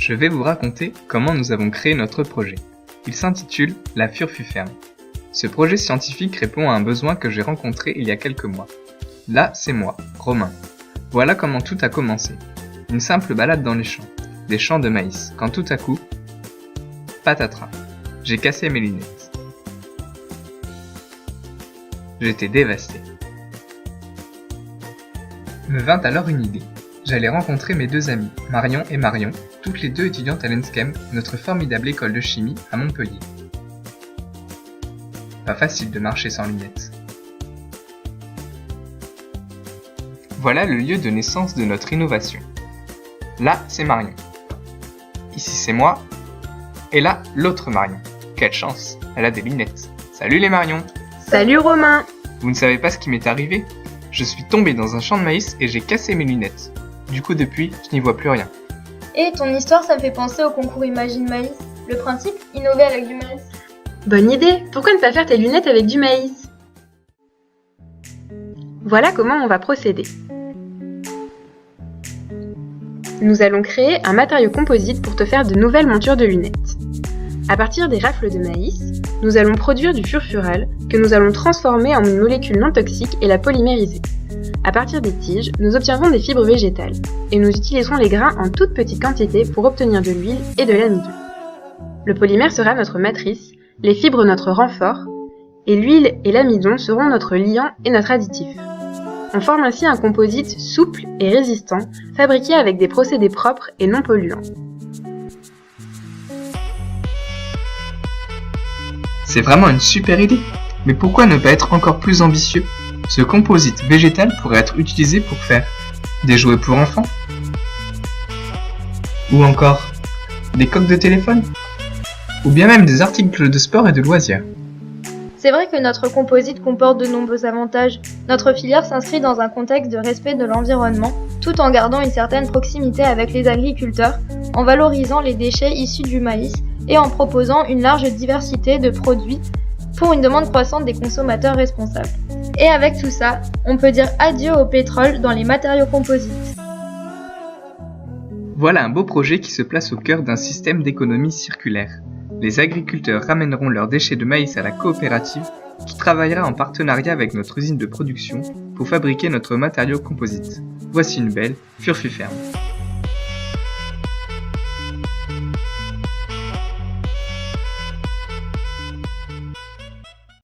Je vais vous raconter comment nous avons créé notre projet. Il s'intitule La Furfuferme. Ce projet scientifique répond à un besoin que j'ai rencontré il y a quelques mois. Là, c'est moi, Romain. Voilà comment tout a commencé. Une simple balade dans les champs, des champs de maïs, quand tout à coup, patatras, j'ai cassé mes lunettes. J'étais dévasté. Me vint alors une idée. J'allais rencontrer mes deux amies, Marion et Marion, toutes les deux étudiantes à l'ENSCEM, notre formidable école de chimie à Montpellier. Pas facile de marcher sans lunettes. Voilà le lieu de naissance de notre innovation. Là, c'est Marion. Ici, c'est moi. Et là, l'autre Marion. Quelle chance, elle a des lunettes. Salut les Marion. Salut Romain. Vous ne savez pas ce qui m'est arrivé ? Je suis tombé dans un champ de maïs et j'ai cassé mes lunettes. Du coup, depuis, je n'y vois plus rien. Et ton histoire, ça me fait penser au concours Imagine Maïs. Le principe, innover avec du maïs. Bonne idée. Pourquoi ne pas faire tes lunettes avec du maïs ? Voilà comment on va procéder. Nous allons créer un matériau composite pour te faire de nouvelles montures de lunettes. À partir des rafles de maïs, nous allons produire du furfural que nous allons transformer en une molécule non toxique et la polymériser. À partir des tiges, nous obtiendrons des fibres végétales et nous utiliserons les grains en toute petite quantité pour obtenir de l'huile et de l'amidon. Le polymère sera notre matrice, les fibres notre renfort et l'huile et l'amidon seront notre liant et notre additif. On forme ainsi un composite souple et résistant, fabriqué avec des procédés propres et non polluants. C'est vraiment une super idée. Mais pourquoi ne pas être encore plus ambitieux ? Ce composite végétal pourrait être utilisé pour faire des jouets pour enfants ? Ou encore des coques de téléphone ? Ou bien même des articles de sport et de loisirs ? C'est vrai que notre composite comporte de nombreux avantages. Notre filière s'inscrit dans un contexte de respect de l'environnement, tout en gardant une certaine proximité avec les agriculteurs, en valorisant les déchets issus du maïs et en proposant une large diversité de produits pour une demande croissante des consommateurs responsables. Et avec tout ça, on peut dire adieu au pétrole dans les matériaux composites. Voilà un beau projet qui se place au cœur d'un système d'économie circulaire. Les agriculteurs ramèneront leurs déchets de maïs à la coopérative qui travaillera en partenariat avec notre usine de production pour fabriquer notre matériau composite. Voici une belle Furfuferme.